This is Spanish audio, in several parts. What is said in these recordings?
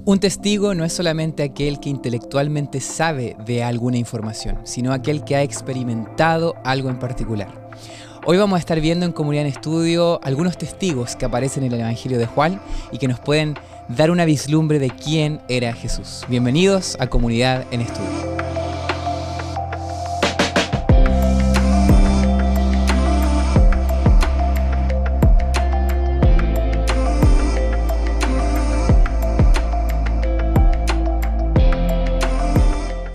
Un testigo no es solamente aquel que intelectualmente sabe de alguna información, sino aquel que ha experimentado algo en particular. Hoy vamos a estar viendo en Comunidad en Estudio algunos testigos que aparecen en el Evangelio de Juan y que nos pueden dar una vislumbre de quién era Jesús. Bienvenidos a Comunidad en Estudio.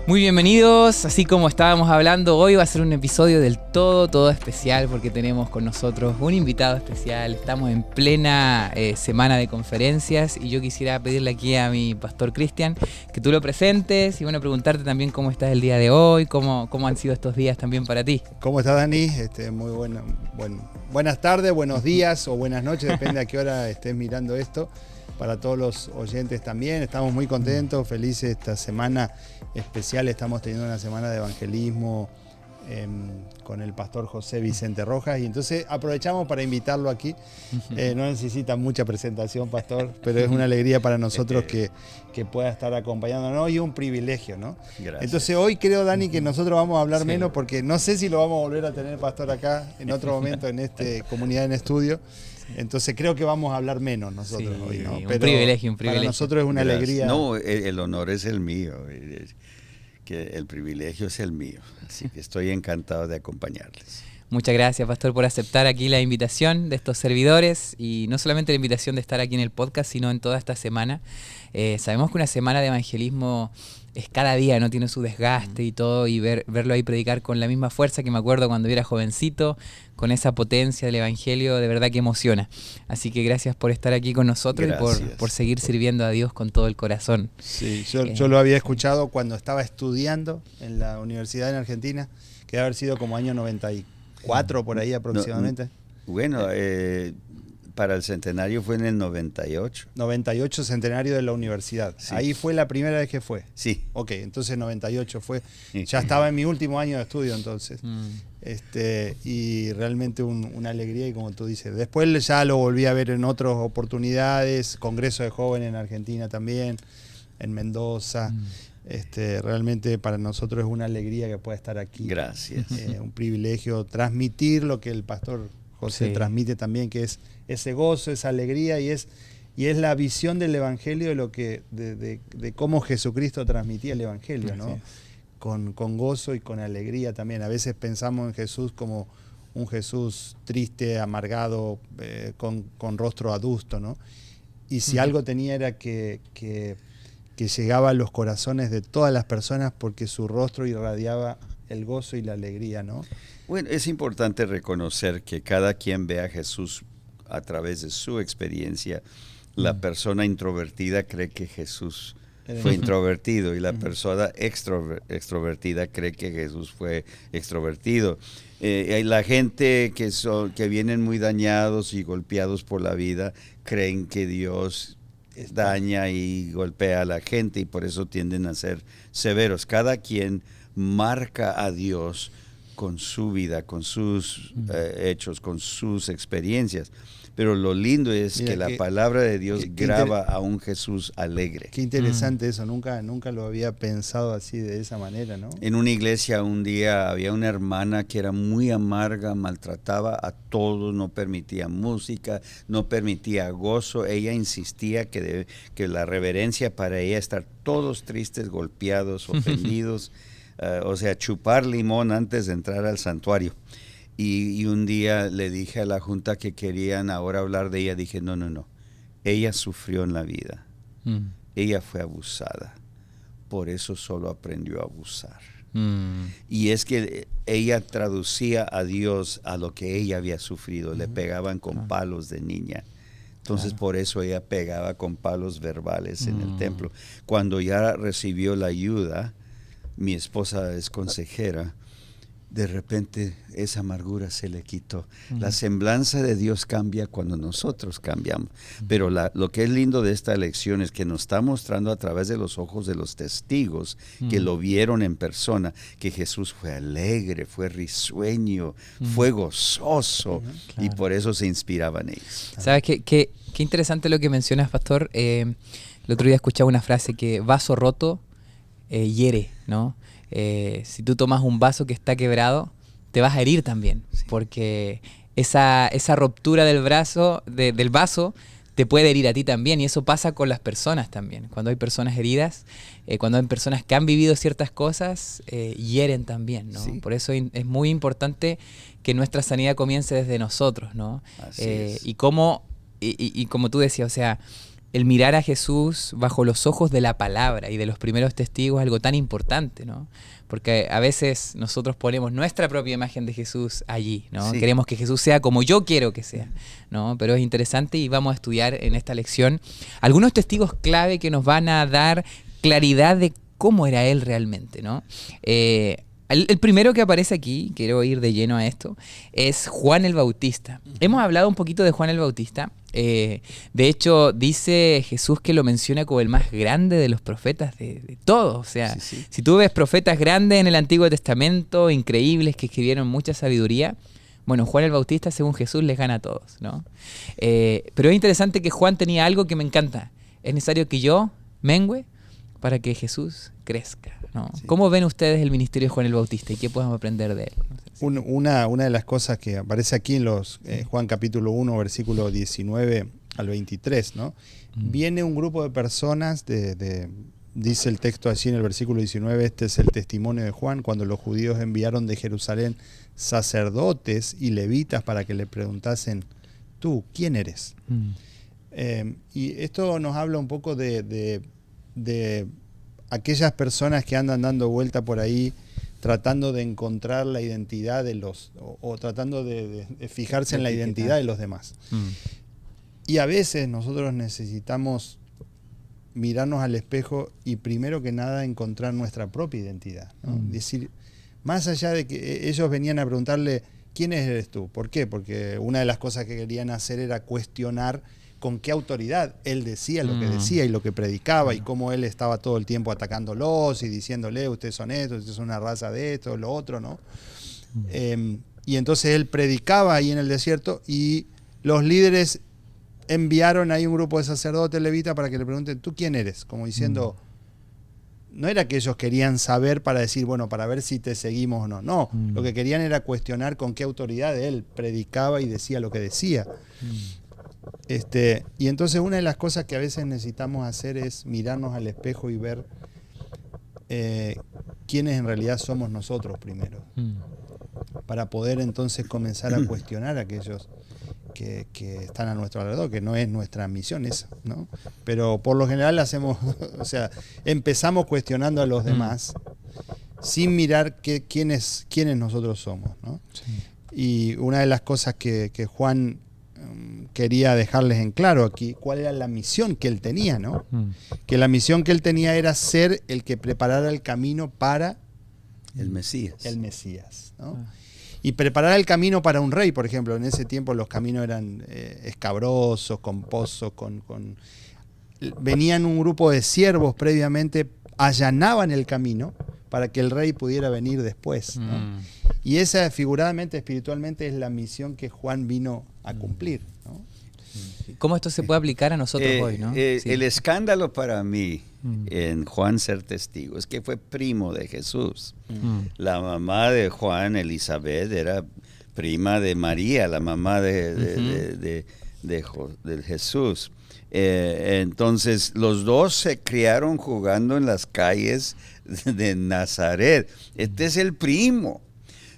Muy bienvenidos, así como estábamos hablando, hoy va a ser un episodio del todo especial porque tenemos con nosotros un invitado especial. Estamos en plena semana de conferencias y yo quisiera pedirle aquí a mi pastor Cristian que tú lo presentes y bueno, preguntarte también cómo estás el día de hoy, cómo han sido estos días también para ti. ¿Cómo estás, Dani? Muy bueno. Buenas tardes, buenos días o buenas noches, depende a qué hora estés mirando esto. Para todos los oyentes también, estamos muy contentos, felices esta semana especial. Estamos teniendo una semana de evangelismo con el pastor José Vicente Rojas y entonces aprovechamos para invitarlo aquí. No necesita mucha presentación, pastor, pero es una alegría para nosotros que pueda estar acompañándonos y un privilegio, ¿no? Gracias. Entonces hoy creo, Dani, que nosotros vamos a hablar menos porque no sé si lo vamos a volver a tener, pastor, acá en otro momento en Comunidad en Estudio. Entonces creo que vamos a hablar menos nosotros hoy, ¿no? Un privilegio. Para nosotros es una alegría. No, el honor es el mío, que el privilegio es el mío. Así que estoy encantado de acompañarles. Muchas gracias, pastor, por aceptar aquí la invitación de estos servidores y no solamente la invitación de estar aquí en el podcast, sino en toda esta semana. Sabemos que una semana de evangelismo es cada día, ¿no? Tiene su desgaste y todo, y verlo ahí predicar con la misma fuerza que me acuerdo cuando yo era jovencito, con esa potencia del evangelio, de verdad que emociona. Así que gracias por estar aquí con nosotros y por seguir sirviendo a Dios con todo el corazón. Sí, yo lo había escuchado cuando estaba estudiando en la universidad en Argentina, que debe haber sido como año 94 por ahí aproximadamente. Para el centenario fue en el 98. 98 centenario de la universidad. Sí. Ahí fue la primera vez que fue. Sí. Ok, entonces 98 fue. Ya estaba en mi último año de estudio entonces. Y realmente una alegría y como tú dices. Después ya lo volví a ver en otras oportunidades, Congreso de Jóvenes en Argentina también, en Mendoza. Realmente para nosotros es una alegría que pueda estar aquí. Gracias. Un privilegio transmitir lo que el pastor José transmite también, que es ese gozo, esa alegría y es la visión del evangelio de cómo Jesucristo transmitía el evangelio, ¿no? Con gozo y con alegría también. A veces pensamos en Jesús como un Jesús triste, amargado, con rostro adusto, ¿no? Y si algo tenía era que llegaba a los corazones de todas las personas porque su rostro irradiaba el gozo y la alegría, ¿no? Bueno, es importante reconocer que cada quien ve a Jesús a través de su experiencia. La persona introvertida cree que Jesús fue introvertido y la persona extrovertida cree que Jesús fue extrovertido. La gente que vienen muy dañados y golpeados por la vida creen que Dios daña y golpea a la gente y por eso tienden a ser severos. Cada quien marca a Dios con su vida, con sus hechos, con sus experiencias. Pero lo lindo es que la palabra de Dios graba a un Jesús alegre. Qué interesante eso, nunca lo había pensado así de esa manera, ¿no? En una iglesia un día había una hermana que era muy amarga, maltrataba a todos, no permitía música, no permitía gozo. Ella insistía que la reverencia para ella estar todos tristes, golpeados, ofendidos, chupar limón antes de entrar al santuario. Y un día le dije a la junta que querían ahora hablar de ella, dije, no, ella sufrió en la vida, ella fue abusada, por eso solo aprendió a abusar. Y es que ella traducía a Dios a lo que ella había sufrido, le pegaban con palos de niña. Entonces por eso ella pegaba con palos verbales en el templo. Cuando ya recibió la ayuda, mi esposa es consejera, de repente esa amargura se le quitó. La semblanza de Dios cambia cuando nosotros cambiamos. Pero lo que es lindo de esta lección es que nos está mostrando a través de los ojos de los testigos que lo vieron en persona, que Jesús fue alegre, fue risueño, fue gozoso, y por eso se inspiraban ellos. ¿Sabes qué interesante lo que mencionas, pastor? El otro día escuchaba una frase que vaso roto hiere, ¿no? Si tú tomas un vaso que está quebrado, te vas a herir también, Sí. porque esa ruptura del vaso te puede herir a ti también, y eso pasa con las personas también. Cuando hay personas heridas, cuando hay personas que han vivido ciertas cosas, hieren también, ¿no? Sí. Por eso es muy importante que nuestra sanidad comience desde nosotros, ¿no? Así es. Y como tú decías, o sea, el mirar a Jesús bajo los ojos de la palabra y de los primeros testigos es algo tan importante, ¿no? Porque a veces nosotros ponemos nuestra propia imagen de Jesús allí, ¿no? Sí. Queremos que Jesús sea como yo quiero que sea, ¿no? Pero es interesante y vamos a estudiar en esta lección algunos testigos clave que nos van a dar claridad de cómo era Él realmente, ¿no? El primero que aparece aquí, quiero ir de lleno a esto, es Juan el Bautista. Hemos hablado un poquito de Juan el Bautista. De hecho, dice Jesús que lo menciona como el más grande de los profetas de todos. O sea, Sí. si tú ves profetas grandes en el Antiguo Testamento, increíbles, que escribieron mucha sabiduría, bueno, Juan el Bautista, según Jesús, les gana a todos, ¿no? Pero es interesante que Juan tenía algo que me encanta. Es necesario que yo mengüe para que Jesús crezca, ¿no? Sí. ¿Cómo ven ustedes el ministerio de Juan el Bautista y qué podemos aprender de él? No sé si- Una de las cosas que aparece aquí en los Juan capítulo 1, versículo 19 al 23, ¿no? Viene un grupo de personas, dice el texto allí en el versículo 19, este es el testimonio de Juan, cuando los judíos enviaron de Jerusalén sacerdotes y levitas para que le preguntasen, tú, ¿quién eres? Y esto nos habla un poco de aquellas personas que andan dando vuelta por ahí tratando de encontrar la identidad de o tratando de fijarse en la identidad de los demás. Y a veces nosotros necesitamos mirarnos al espejo y primero que nada encontrar nuestra propia identidad, ¿no? Decir, más allá de que ellos venían a preguntarle, ¿quién eres tú? ¿Por qué? Porque una de las cosas que querían hacer era cuestionar con qué autoridad él decía lo que decía y lo que predicaba y cómo él estaba todo el tiempo atacándolos y diciéndole, ustedes son estos, ustedes son una raza de esto, lo otro, ¿no? Y entonces él predicaba ahí en el desierto y los líderes enviaron ahí un grupo de sacerdotes levitas para que le pregunten, ¿tú quién eres? Como diciendo, no era que ellos querían saber para decir, bueno, para ver si te seguimos o no. No, lo que querían era cuestionar con qué autoridad él predicaba y decía lo que decía. Y entonces una de las cosas que a veces necesitamos hacer es mirarnos al espejo y ver quiénes en realidad somos nosotros primero, para poder entonces comenzar a cuestionar a aquellos que están a nuestro alrededor, que no es nuestra misión esa, ¿no? Pero por lo general hacemos, o sea, empezamos cuestionando a los demás sin mirar quiénes nosotros somos, ¿no? Sí. Y una de las cosas que Juan quería dejarles en claro aquí, cuál era la misión que él tenía, ¿no? Que la misión que él tenía era ser el que preparara el camino para el Mesías. el Mesías, ¿no? Y preparar el camino para un rey, por ejemplo. En ese tiempo los caminos eran escabrosos, con pozos, venían un grupo de siervos previamente, allanaban el camino para que el rey pudiera venir después, ¿no? Y esa, figuradamente, espiritualmente, es la misión que Juan vino a cumplir, ¿no? ¿Cómo esto se puede aplicar a nosotros hoy, no? Sí. El escándalo para mí en Juan ser testigo es que fue primo de Jesús. La mamá de Juan, Elizabeth, era prima de María, la mamá de Jesús. Entonces los dos se criaron jugando en las calles de Nazaret. Este es el primo.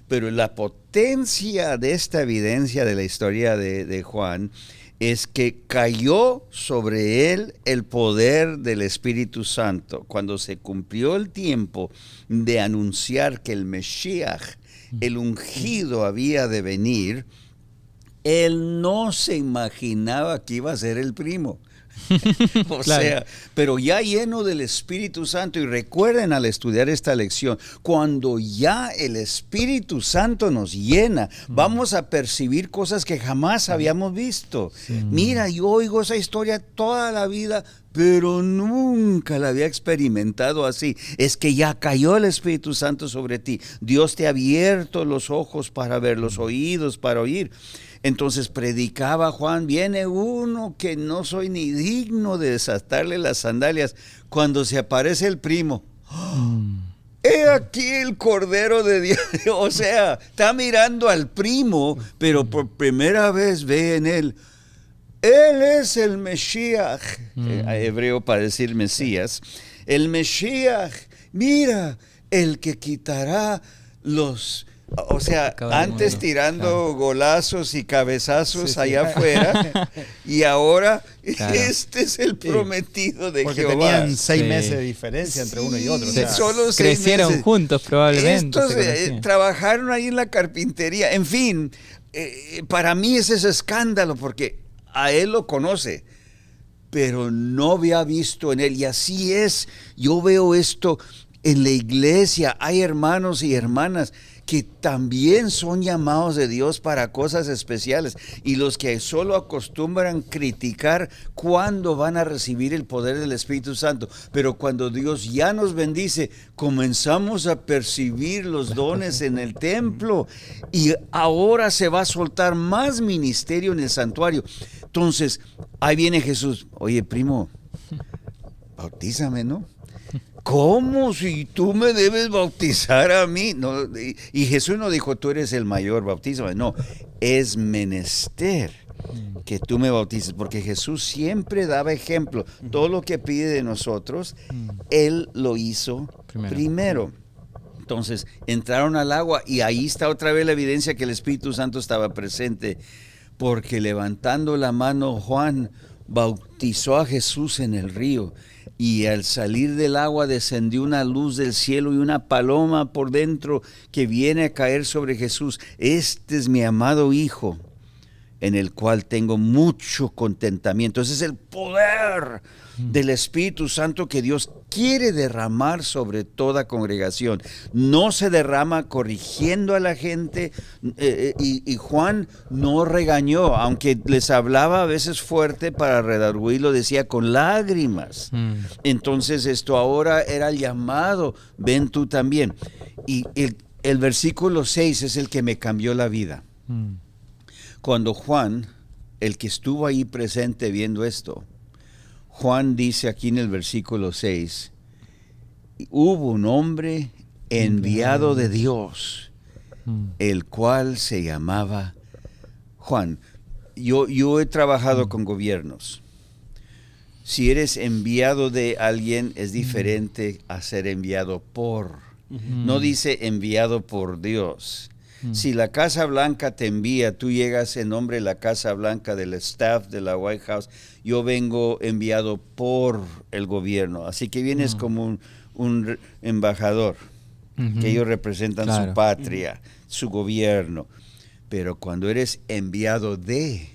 Pero la potencia de esta evidencia de la historia de Juan es que cayó sobre él el poder del Espíritu Santo. Cuando se cumplió el tiempo de anunciar que el Mesías, el ungido, había de venir, él no se imaginaba que iba a ser el primo. O Claro. sea, pero ya lleno del Espíritu Santo, y recuerden al estudiar esta lección, cuando ya el Espíritu Santo nos llena, vamos a percibir cosas que jamás habíamos visto. Mira, yo oigo esa historia toda la vida, pero nunca la había experimentado así. Es que ya cayó el Espíritu Santo sobre ti. Dios te ha abierto los ojos para ver, los oídos para oír. Entonces predicaba Juan, viene uno que no soy ni digno de desatarle las sandalias. Cuando se aparece el primo, he aquí el Cordero de Dios. O sea, está mirando al primo, pero por primera vez ve en él es el Mesías, hebreo para decir Mesías, el Mesías, mira, el que quitará los... O sea, antes tirando golazos y cabezazos allá afuera, y ahora este es el prometido de porque Jehová. Porque tenían 6 meses de diferencia entre uno y otro. O sea, solo crecieron juntos probablemente. Estos trabajaron ahí en la carpintería. En fin, para mí es ese escándalo, porque a él lo conoce, pero no había visto en él. Y así es, yo veo esto en la iglesia. Hay hermanos y hermanas que también son llamados de Dios para cosas especiales, y los que solo acostumbran criticar cuándo van a recibir el poder del Espíritu Santo, pero cuando Dios ya nos bendice, comenzamos a percibir los dones en el templo, y ahora se va a soltar más ministerio en el santuario. Entonces, ahí viene Jesús, oye primo, bautízame, ¿no? ¿Cómo? Si tú me debes bautizar a mí. No, y Jesús no dijo, tú eres el mayor, bautízame. No, es menester que tú me bautices, porque Jesús siempre daba ejemplo. Todo lo que pide de nosotros, Él lo hizo primero. Entonces, entraron al agua, y ahí está otra vez la evidencia que el Espíritu Santo estaba presente, porque levantando la mano, Juan bautizó a Jesús en el río. Y al salir del agua descendió una luz del cielo y una paloma por dentro que viene a caer sobre Jesús. Este es mi amado Hijo, en el cual tengo mucho contentamiento. Ese es el poder del Espíritu Santo que Dios quiere derramar sobre toda congregación. No se derrama corrigiendo a la gente, y Juan no regañó, aunque les hablaba a veces fuerte para redarguirlo, decía con lágrimas. Entonces esto ahora era el llamado, ven tú también. Y el versículo 6 es el que me cambió la vida. Cuando Juan, el que estuvo ahí presente viendo esto, Juan dice aquí en el versículo 6, hubo un hombre enviado de Dios, el cual se llamaba Juan. Yo he trabajado con gobiernos. Si eres enviado de alguien, es diferente a ser enviado por. No dice enviado por Dios. Si la Casa Blanca te envía, tú llegas en nombre de la Casa Blanca, del staff de la White House, yo vengo enviado por el gobierno. Así que vienes como un embajador, que ellos representan su patria, su gobierno. Pero cuando eres enviado de,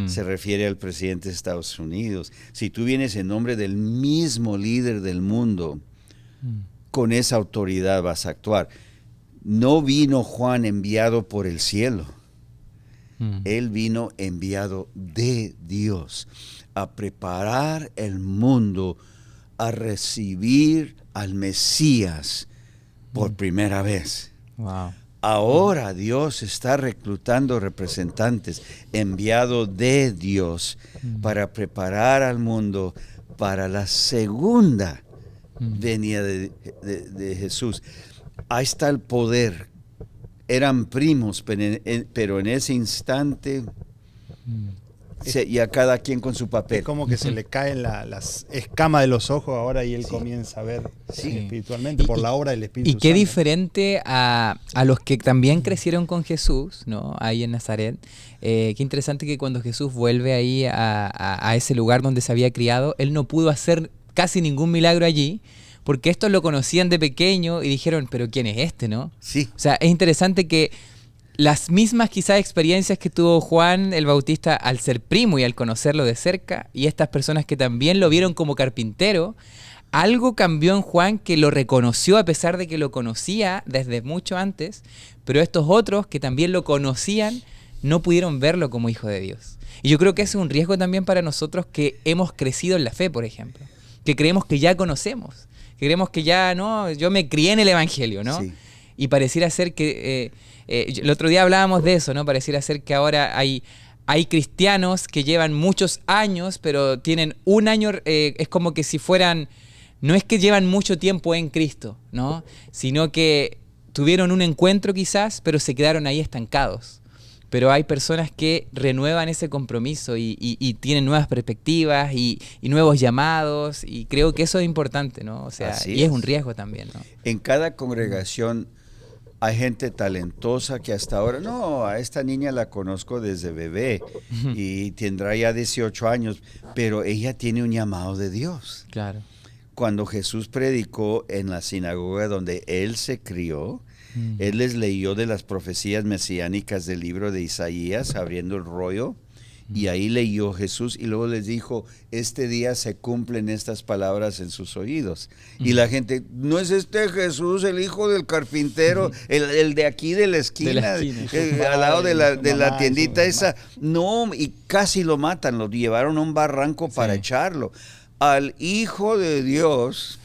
se refiere al presidente de Estados Unidos. Si tú vienes en nombre del mismo líder del mundo, con esa autoridad vas a actuar. No vino Juan enviado por el cielo. Él vino enviado de Dios a preparar el mundo a recibir al Mesías por primera vez. Wow. Ahora Dios está reclutando representantes enviados de Dios para preparar al mundo para la segunda venida de Jesús. Ahí está el poder. Eran primos, pero en ese instante ya cada quien con su papel. Es como que se le caen las escamas de los ojos ahora, y él comienza a ver espiritualmente por la obra del Espíritu Santo. Y qué diferente a los que también crecieron con Jesús, ¿no? Ahí en Nazaret. Qué interesante que cuando Jesús vuelve ahí a ese lugar donde se había criado, él no pudo hacer casi ningún milagro allí, porque estos lo conocían de pequeño y dijeron, pero ¿quién es este, no? Sí. O sea, es interesante que las mismas quizás experiencias que tuvo Juan el Bautista al ser primo y al conocerlo de cerca, y estas personas que también lo vieron como carpintero, algo cambió en Juan que lo reconoció a pesar de que lo conocía desde mucho antes, pero estos otros que también lo conocían no pudieron verlo como hijo de Dios. Y yo creo que ese es un riesgo también para nosotros que hemos crecido en la fe, por ejemplo, que creemos que ya conocemos, que creemos que ya, no, yo me crié en el Evangelio, ¿no? Sí. Y pareciera ser que, el otro día hablábamos de eso, ¿no? Pareciera ser que ahora hay cristianos que llevan muchos años, pero tienen un año, es como que si fueran, no es que llevan mucho tiempo en Cristo, ¿no? Sino que tuvieron un encuentro quizás, pero se quedaron ahí estancados. Pero hay personas que renuevan ese compromiso y tienen nuevas perspectivas y nuevos llamados, y creo que eso es importante, ¿no? O sea, y es un riesgo también, ¿no? En cada congregación hay gente talentosa que hasta ahora, no, a esta niña la conozco desde bebé y tendrá ya 18 años, pero ella tiene un llamado de Dios. Claro. Cuando Jesús predicó en la sinagoga donde él se crió, él les leyó de las profecías mesiánicas del libro de Isaías, abriendo el rollo, y ahí leyó Jesús y luego les dijo, este día se cumplen estas palabras en sus oídos. Y la gente, ¿no es este Jesús, el hijo del carpintero, el de aquí de la esquina, al lado de la tiendita esa? No, y casi lo matan, lo llevaron a un barranco para echarlo. Al Hijo de Dios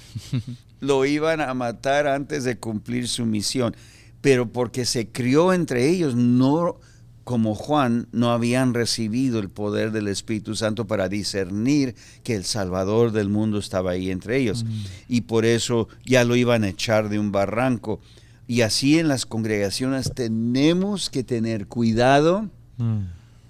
lo iban a matar antes de cumplir su misión, pero porque se crió entre ellos, no como Juan, no habían recibido el poder del Espíritu Santo para discernir que el Salvador del mundo estaba ahí entre ellos. Y por eso ya lo iban a echar de un barranco. Y así en las congregaciones tenemos que tener cuidado,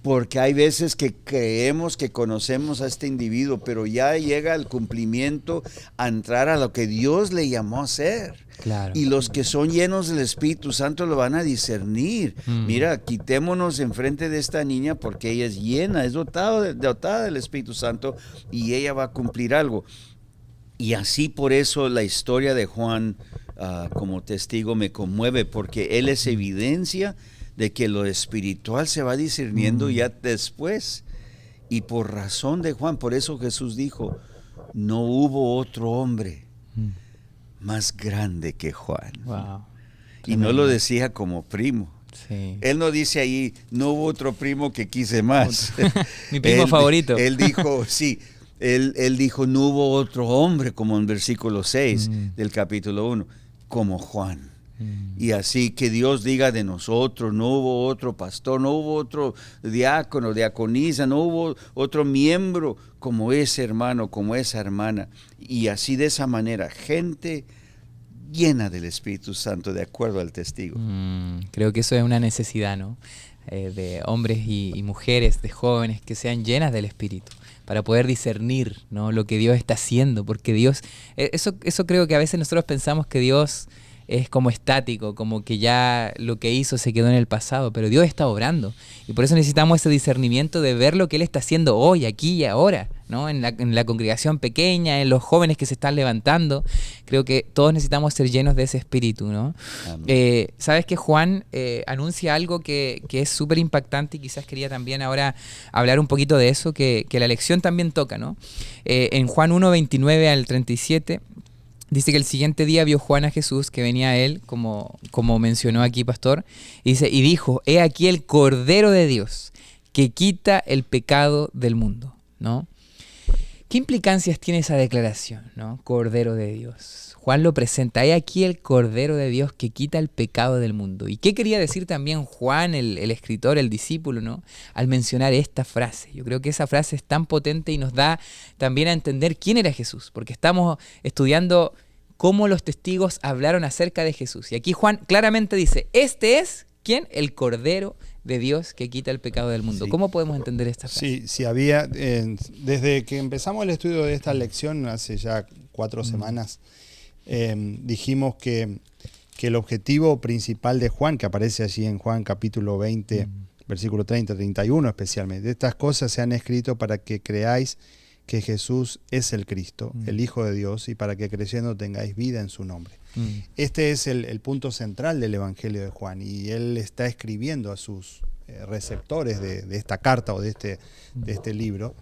porque hay veces que creemos que conocemos a este individuo, pero ya llega el cumplimiento a entrar a lo que Dios le llamó a ser. Claro. Y los que son llenos del Espíritu Santo lo van a discernir. Mira, quitémonos enfrente de esta niña porque ella es llena, es dotada del Espíritu Santo y ella va a cumplir algo. Y así por eso la historia de Juan como testigo me conmueve, porque él es evidencia de que lo espiritual se va discerniendo ya después. Y por razón de Juan, por eso Jesús dijo, no hubo otro hombre más grande que Juan. Wow. Y no lo decía como primo. Sí. Él no dice ahí, no hubo otro primo que quise más. Mi primo favorito. Él dijo, sí, él dijo, no hubo otro hombre, como en versículo 6 del capítulo 1, como Juan. Y así que Dios diga de nosotros, no hubo otro pastor, no hubo otro diácono, diaconisa, no hubo otro miembro como ese hermano, como esa hermana. Y así de esa manera, gente llena del Espíritu Santo, de acuerdo al testigo. Creo que eso es una necesidad, ¿no? De hombres y mujeres, de jóvenes que sean llenas del Espíritu, para poder discernir, ¿no?, lo que Dios está haciendo, porque Dios, eso creo que a veces nosotros pensamos que Dios es como estático, como que ya lo que hizo se quedó en el pasado, pero Dios está obrando, y por eso necesitamos ese discernimiento de ver lo que Él está haciendo hoy, aquí y ahora, ¿no? En la congregación pequeña, en los jóvenes que se están levantando. Creo que todos necesitamos ser llenos de ese espíritu, ¿no? Sabes que Juan anuncia algo que es súper impactante, y quizás quería también ahora hablar un poquito de eso, que la lección también toca, ¿no? En Juan 1, 29 al 37, dice que el siguiente día vio Juan a Jesús que venía a él, como mencionó aquí Pastor, y dice, y dijo, he aquí el Cordero de Dios que quita el pecado del mundo, ¿no? ¿Qué implicancias tiene esa declaración, ¿no? Cordero de Dios. Juan lo presenta, he aquí el Cordero de Dios que quita el pecado del mundo. ¿Y qué quería decir también Juan, el escritor, el discípulo, ¿no?, al mencionar esta frase? Yo creo que esa frase es tan potente y nos da también a entender quién era Jesús, porque estamos estudiando cómo los testigos hablaron acerca de Jesús. Y aquí Juan claramente dice, este es, ¿quién? El Cordero de Dios que quita el pecado del mundo. Sí. ¿Cómo podemos entender esta frase? Sí, había, desde que empezamos el estudio de esta lección, hace ya 4 semanas, dijimos que el objetivo principal de Juan, que aparece allí en Juan capítulo 20, versículo 30, 31 especialmente, estas cosas se han escrito para que creáis que Jesús es el Cristo, el Hijo de Dios, y para que creyendo tengáis vida en su nombre. Este es el punto central del Evangelio de Juan, y él está escribiendo a sus receptores de esta carta o de este libro,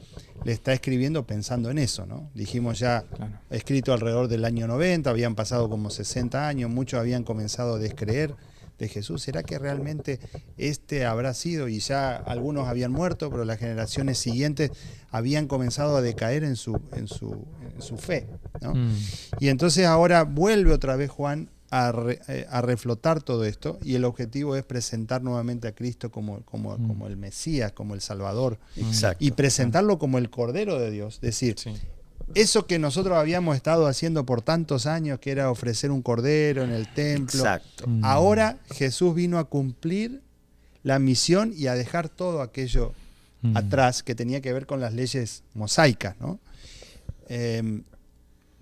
le está escribiendo pensando en eso, ¿no? Dijimos ya, claro, escrito alrededor del año 90, habían pasado como 60 años, muchos habían comenzado a descreer de Jesús. ¿Será que realmente este habrá sido? Y ya algunos habían muerto, pero las generaciones siguientes habían comenzado a decaer en su fe, ¿no? Y entonces ahora vuelve otra vez Juan a reflotar todo esto, y el objetivo es presentar nuevamente a Cristo como el Mesías, como el Salvador. Exacto. Y presentarlo como el Cordero de Dios. Es decir, eso que nosotros habíamos estado haciendo por tantos años, que era ofrecer un cordero en el templo. Exacto. Ahora Jesús vino a cumplir la misión y a dejar todo aquello atrás que tenía que ver con las leyes mosaicas, ¿no?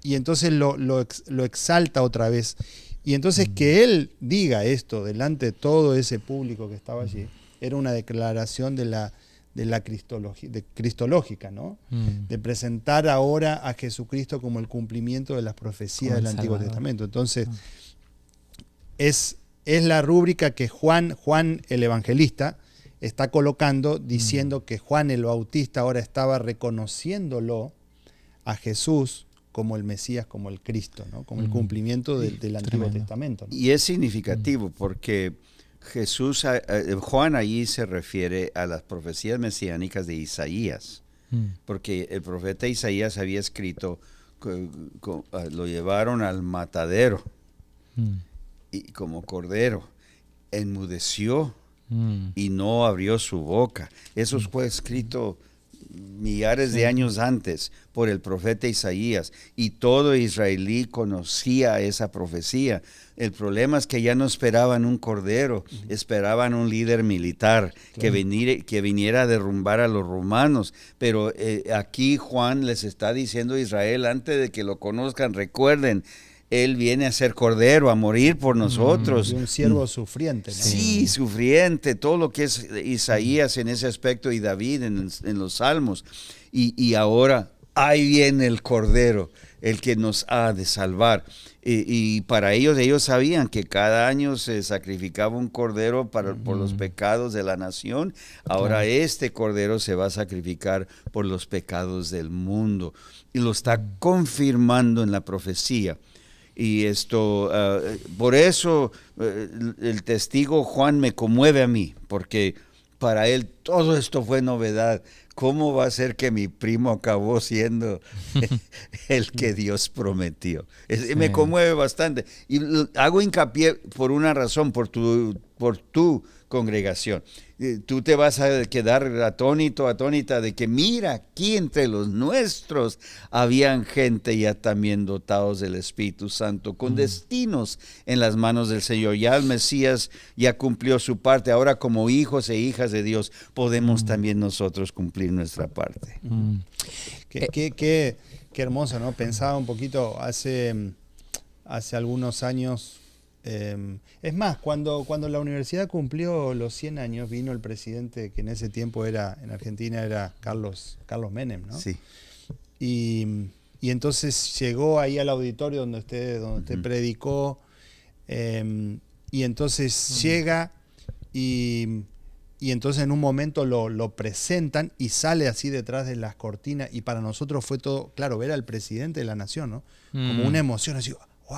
Y entonces lo exalta otra vez. Y entonces que él diga esto delante de todo ese público que estaba allí, era una declaración de la cristológica, ¿no? De presentar ahora a Jesucristo como el cumplimiento de las profecías del Antiguo Testamento. Entonces, es la rúbrica que Juan el Evangelista está colocando, diciendo que Juan el Bautista ahora estaba reconociéndolo a Jesús como el Mesías, como el Cristo, ¿no? Como el cumplimiento del Antiguo Testamento, ¿no? Y es significativo porque Juan allí se refiere a las profecías mesiánicas de Isaías, porque el profeta Isaías había escrito, lo llevaron al matadero y como cordero, enmudeció y no abrió su boca. Eso fue escrito millares de años antes por el profeta Isaías, y todo israelí conocía esa profecía. El problema es que ya no esperaban un cordero, esperaban un líder militar que viniera a derrumbar a los romanos. Pero aquí Juan les está diciendo a Israel, antes de que lo conozcan, recuerden, él viene a ser cordero, a morir por nosotros. Y un siervo sufriente, ¿no? Sí, sufriente, todo lo que es Isaías en ese aspecto y David en los Salmos. Y ahora, ahí viene el cordero, el que nos ha de salvar. Y para ellos sabían que cada año se sacrificaba un cordero por los pecados de la nación. Ahora este cordero se va a sacrificar por los pecados del mundo. Y lo está confirmando en la profecía. Y por eso el testigo Juan me conmueve a mí, porque para él todo esto fue novedad. ¿Cómo va a ser que mi primo acabó siendo el que Dios prometió? Me conmueve bastante. Y hago hincapié por una razón, por tu congregación. Tú te vas a quedar atónita de que mira, aquí entre los nuestros habían gente ya también dotados del Espíritu Santo, con destinos en las manos del Señor. Ya el Mesías ya cumplió su parte. Ahora, como hijos e hijas de Dios, podemos también nosotros cumplir nuestra parte. Qué hermoso, ¿no? Pensaba un poquito hace algunos años. Es más, cuando la universidad cumplió los 100 años, vino el presidente que en ese tiempo en Argentina era Carlos Menem, ¿no? Sí. Y entonces llegó ahí al auditorio donde usted predicó, y entonces llega y entonces en un momento lo presentan y sale así detrás de las cortinas, y para nosotros fue todo, claro, ver al presidente de la nación, ¿no? Como una emoción así, ¡wow!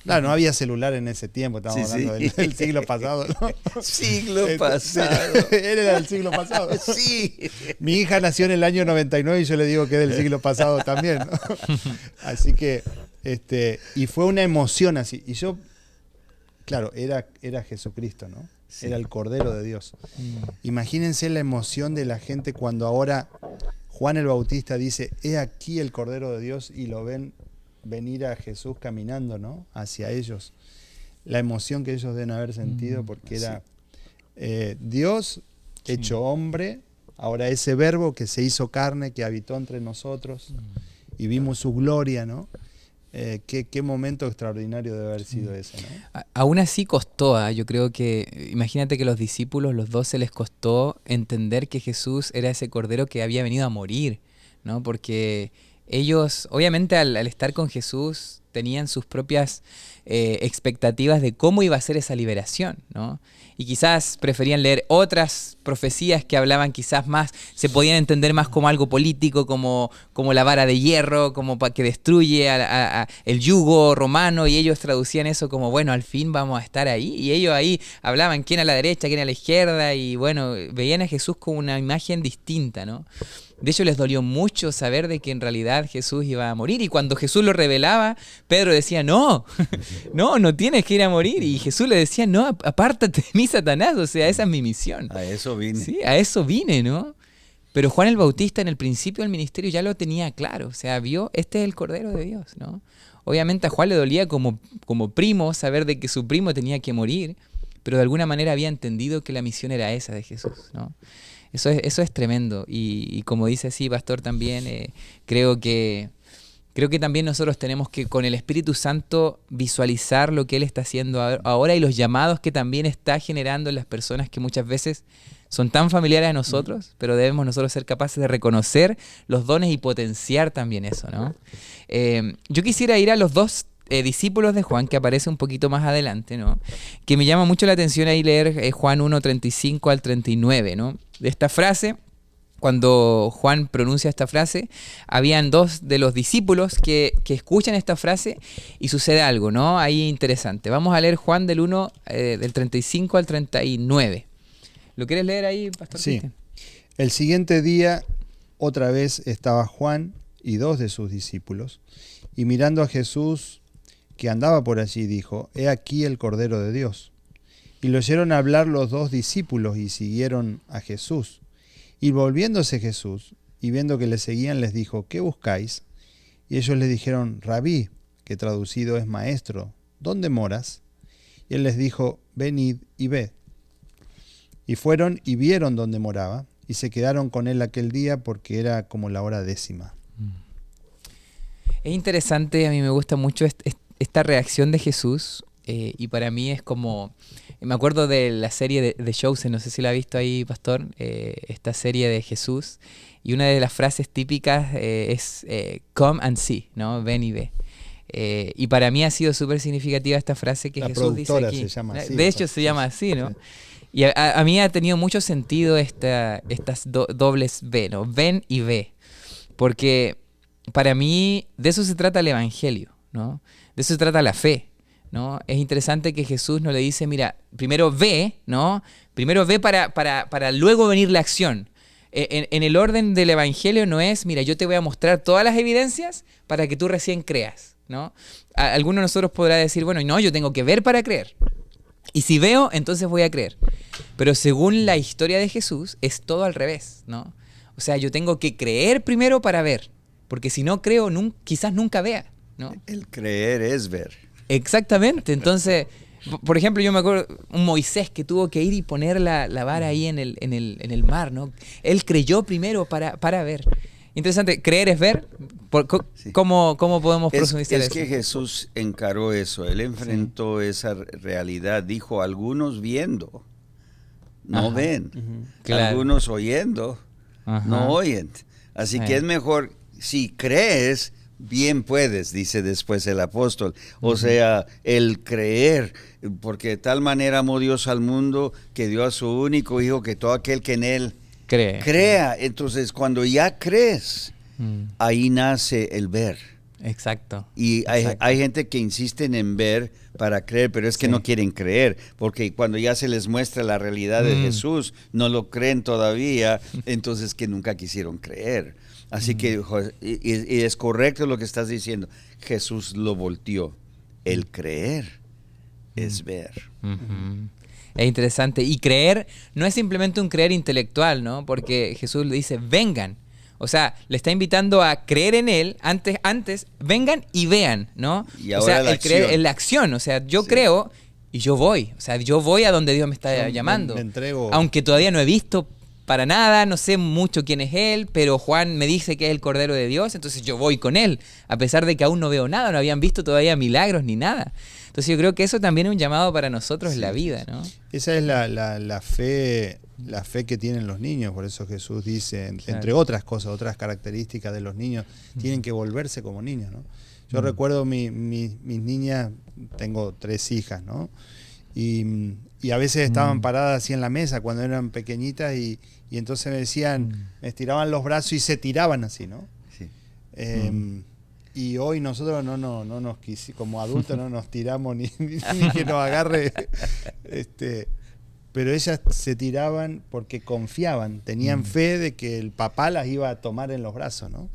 Claro, no había celular en ese tiempo, estábamos hablando del siglo pasado, ¿no? Siglo pasado. Él era del siglo pasado. Sí. Mi hija nació en el año 99 y yo le digo que es del siglo pasado también, ¿no? Así que, y fue una emoción así. Y yo, claro, era Jesucristo, ¿no? Sí. Era el Cordero de Dios. Imagínense la emoción de la gente cuando ahora Juan el Bautista dice, he aquí el Cordero de Dios, y lo ven venir a Jesús caminando, ¿no? Hacia ellos. La emoción que ellos deben haber sentido, porque era Dios hecho hombre, ahora ese verbo que se hizo carne, que habitó entre nosotros, y vimos su gloria, ¿no? Qué momento extraordinario debe haber sido ese, ¿no? Aún así costó, yo creo que, imagínate que los discípulos, los 12, les costó entender que Jesús era ese cordero que había venido a morir, ¿no? Porque ellos, obviamente, al estar con Jesús, tenían sus propias expectativas de cómo iba a ser esa liberación, ¿no? Y quizás preferían leer otras profecías que hablaban quizás más, se podían entender más como algo político, como la vara de hierro, como que destruye el yugo romano, y ellos traducían eso como, bueno, al fin vamos a estar ahí. Y ellos ahí hablaban quién a la derecha, quién a la izquierda, y bueno, veían a Jesús como una imagen distinta, ¿no? De hecho, les dolió mucho saber de que en realidad Jesús iba a morir, y cuando Jesús lo revelaba, Pedro decía, no, no tienes que ir a morir. Y Jesús le decía, no, apártate de mí, Satanás, o sea, esa es mi misión. A eso vine. Sí, a eso vine, ¿no? Pero Juan el Bautista en el principio del ministerio ya lo tenía claro, o sea, vio, este es el Cordero de Dios, ¿no? Obviamente a Juan le dolía como primo saber de que su primo tenía que morir, pero de alguna manera había entendido que la misión era esa de Jesús, ¿no? Eso es tremendo y como dice así, pastor, también creo que también nosotros tenemos que con el Espíritu Santo visualizar lo que Él está haciendo ahora y los llamados que también está generando en las personas que muchas veces son tan familiares a nosotros, pero debemos nosotros ser capaces de reconocer los dones y potenciar también eso, ¿no? Yo quisiera ir a los dos discípulos de Juan, que aparece un poquito más adelante, ¿no? Que me llama mucho la atención ahí leer Juan 1:35 al 39, ¿no? De esta frase, cuando Juan pronuncia esta frase, habían dos de los discípulos que escuchan esta frase y sucede algo, ¿no? Ahí interesante. Vamos a leer Juan del 35 al 39. ¿Lo quieres leer ahí, pastor? Sí. Cristian? El siguiente día, otra vez estaba Juan y dos de sus discípulos, y mirando a Jesús que andaba por allí, dijo, he aquí el Cordero de Dios. Y lo oyeron hablar los dos discípulos y siguieron a Jesús. Y volviéndose Jesús, y viendo que le seguían, les dijo, ¿qué buscáis? Y ellos le dijeron, Rabí, que traducido es maestro, ¿dónde moras? Y él les dijo, venid y ved. Y fueron y vieron dónde moraba, y se quedaron con él aquel día porque era como la hora 10:00. Es interesante, a mí me gusta mucho esta reacción de Jesús, y para mí es como, me acuerdo de la serie de The Chosen, no sé si la ha visto ahí, pastor, esta serie de Jesús, y una de las frases típicas es come and see, ¿no? Ven y ve. Y para mí ha sido súper significativa esta frase que La Jesús dice aquí. se llama así. De hecho se llama así, ¿no? Y a mí ha tenido mucho sentido estas dobles V, ¿no? Ven y ve. Porque para mí de eso se trata el Evangelio, ¿no? De eso se trata la fe, ¿no? Es interesante que Jesús nos le dice, mira, primero ve, ¿no? Primero ve para luego venir la acción. En el orden del Evangelio no es, mira, yo te voy a mostrar todas las evidencias para que tú recién creas, ¿no? Alguno de nosotros podrá decir, bueno, no, yo tengo que ver para creer. Y si veo, entonces voy a creer. Pero según la historia de Jesús, es todo al revés, ¿no? O sea, yo tengo que creer primero para ver. Porque si no creo, quizás nunca vea, ¿no? El creer es ver. Exactamente. Entonces, por ejemplo, yo me acuerdo un Moisés que tuvo que ir y poner la vara ahí en el mar, ¿no? Él creyó primero para ver. Interesante, creer es ver. Sí. ¿Cómo podemos profundizar eso? Es que Jesús encaró eso, él enfrentó esa realidad, dijo, algunos viendo, no ven, Claro. algunos oyendo, no oyen. Así que es mejor, si crees, bien puedes, dice después el apóstol. O sea, el creer, porque de tal manera amó Dios al mundo que dio a su único hijo, que todo aquel que en él crea. Entonces, cuando ya crees, ahí nace el ver. Exacto. Y hay gente que insisten en ver para creer, pero es que no quieren creer, porque cuando ya se les muestra la realidad de Jesús, no lo creen todavía, entonces que nunca quisieron creer. Así que y es correcto lo que estás diciendo. Jesús lo volteó. El creer es ver. Es interesante. Y creer no es simplemente un creer intelectual, ¿no? Porque Jesús le dice, vengan. O sea, le está invitando a creer en Él. Antes vengan y vean, ¿no? Y ahora el creer es la acción. O sea, yo creo y yo voy. O sea, yo voy a donde Dios me está llamando. Me entrego. Aunque todavía no he visto para nada, no sé mucho quién es Él, pero Juan me dice que es el Cordero de Dios, entonces yo voy con Él, a pesar de que aún no veo nada, no habían visto todavía milagros ni nada. Entonces yo creo que eso también es un llamado para nosotros en la vida, ¿no? Esa es la fe que tienen los niños, por eso Jesús dice, entre otras cosas, otras características de los niños, tienen que volverse como niños, ¿no? Yo recuerdo mis niñas, tengo 3 hijas, ¿no? Y a veces estaban paradas así en la mesa cuando eran pequeñitas y entonces me decían, me estiraban los brazos y se tiraban así, ¿no? Sí. Y hoy nosotros no nos como adultos no nos tiramos ni que nos agarre. Pero ellas se tiraban porque confiaban, tenían fe de que el papá las iba a tomar en los brazos, ¿no?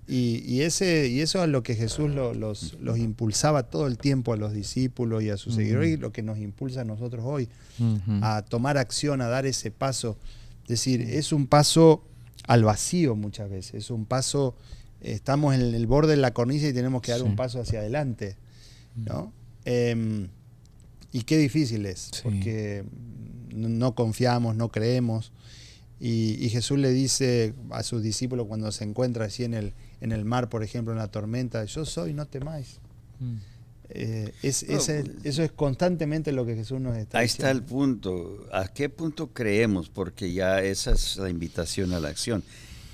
Y eso es lo que Jesús los impulsaba todo el tiempo a los discípulos y a sus seguidores, y lo que nos impulsa a nosotros hoy a tomar acción, a dar ese paso. Es decir, es un paso al vacío muchas veces, es un paso, estamos en el borde de la cornisa y tenemos que dar un paso hacia adelante, ¿no? Y qué difícil es, porque no confiamos, no creemos. Y Jesús le dice a sus discípulos cuando se encuentra así en el mar, por ejemplo, en la tormenta: yo soy, no temáis. Eso es constantemente lo que Jesús nos está diciendo. Ahí está el punto. ¿A qué punto creemos? Porque ya esa es la invitación a la acción.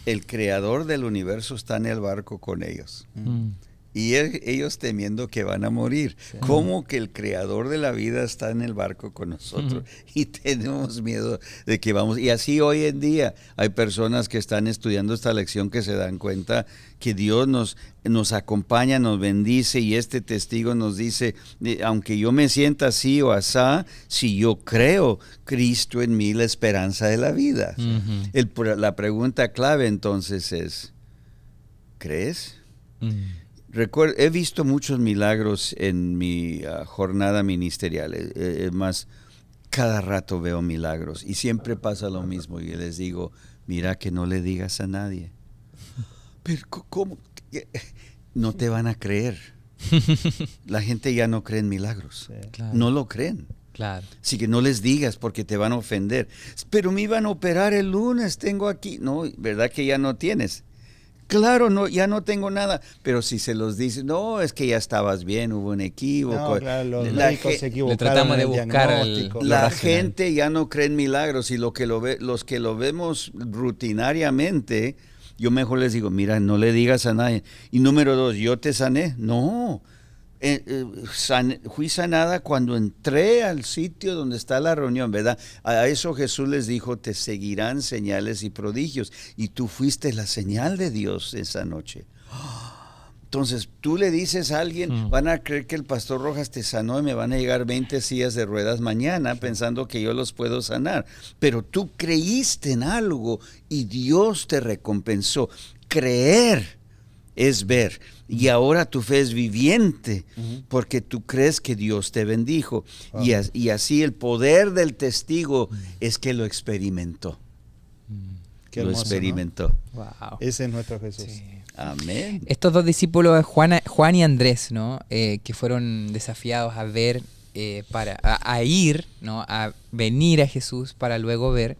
El creador del universo está en el barco con ellos. Y ellos temiendo que van a morir. Sí. ¿Cómo que el creador de la vida está en el barco con nosotros? Y tenemos miedo de que vamos. Y así hoy en día hay personas que están estudiando esta lección que se dan cuenta que Dios nos acompaña, nos bendice, y este testigo nos dice: aunque yo me sienta así o asá, si yo creo, Cristo en mí, la esperanza de la vida. La pregunta clave entonces es: ¿crees? Recuerdo, he visto muchos milagros en mi jornada ministerial. Es más, cada rato veo milagros y siempre pasa lo mismo. Y les digo: mira que no le digas a nadie. Pero ¿cómo? No te van a creer. La gente ya no cree en milagros. Sí, claro. No lo creen. Claro. Así que no les digas porque te van a ofender. Pero me iban a operar el lunes, tengo aquí. No, ¿verdad que ya no tienes? Claro, no, ya no tengo nada. Pero si se los dice: no, es que ya estabas bien, hubo un equívoco. No, claro, los médicos se equivocaron. Le tratamos de buscar la gente ya no cree en milagros, y los que lo vemos rutinariamente, yo mejor les digo: mira, no le digas a nadie. Y número 2, ¿yo te sané? No. Fui sanada cuando entré al sitio donde está la reunión, ¿verdad? A eso Jesús les dijo: te seguirán señales y prodigios, y tú fuiste la señal de Dios esa noche. Entonces tú le dices a alguien: van a creer que el pastor Rojas te sanó y me van a llegar 20 sillas de ruedas mañana pensando que yo los puedo sanar. Pero tú creíste en algo y Dios te recompensó. Creer es ver, y ahora tu fe es viviente porque tú crees que Dios te bendijo. Wow. Y así el poder del testigo es que lo experimentó. Qué hermoso, lo experimentó. ¿No? Wow. Ese es nuestro Jesús. Sí. Amén. Estos dos discípulos, Juan y Andrés, ¿no? Que fueron desafiados a ver, a ir, ¿no? A venir a Jesús para luego ver.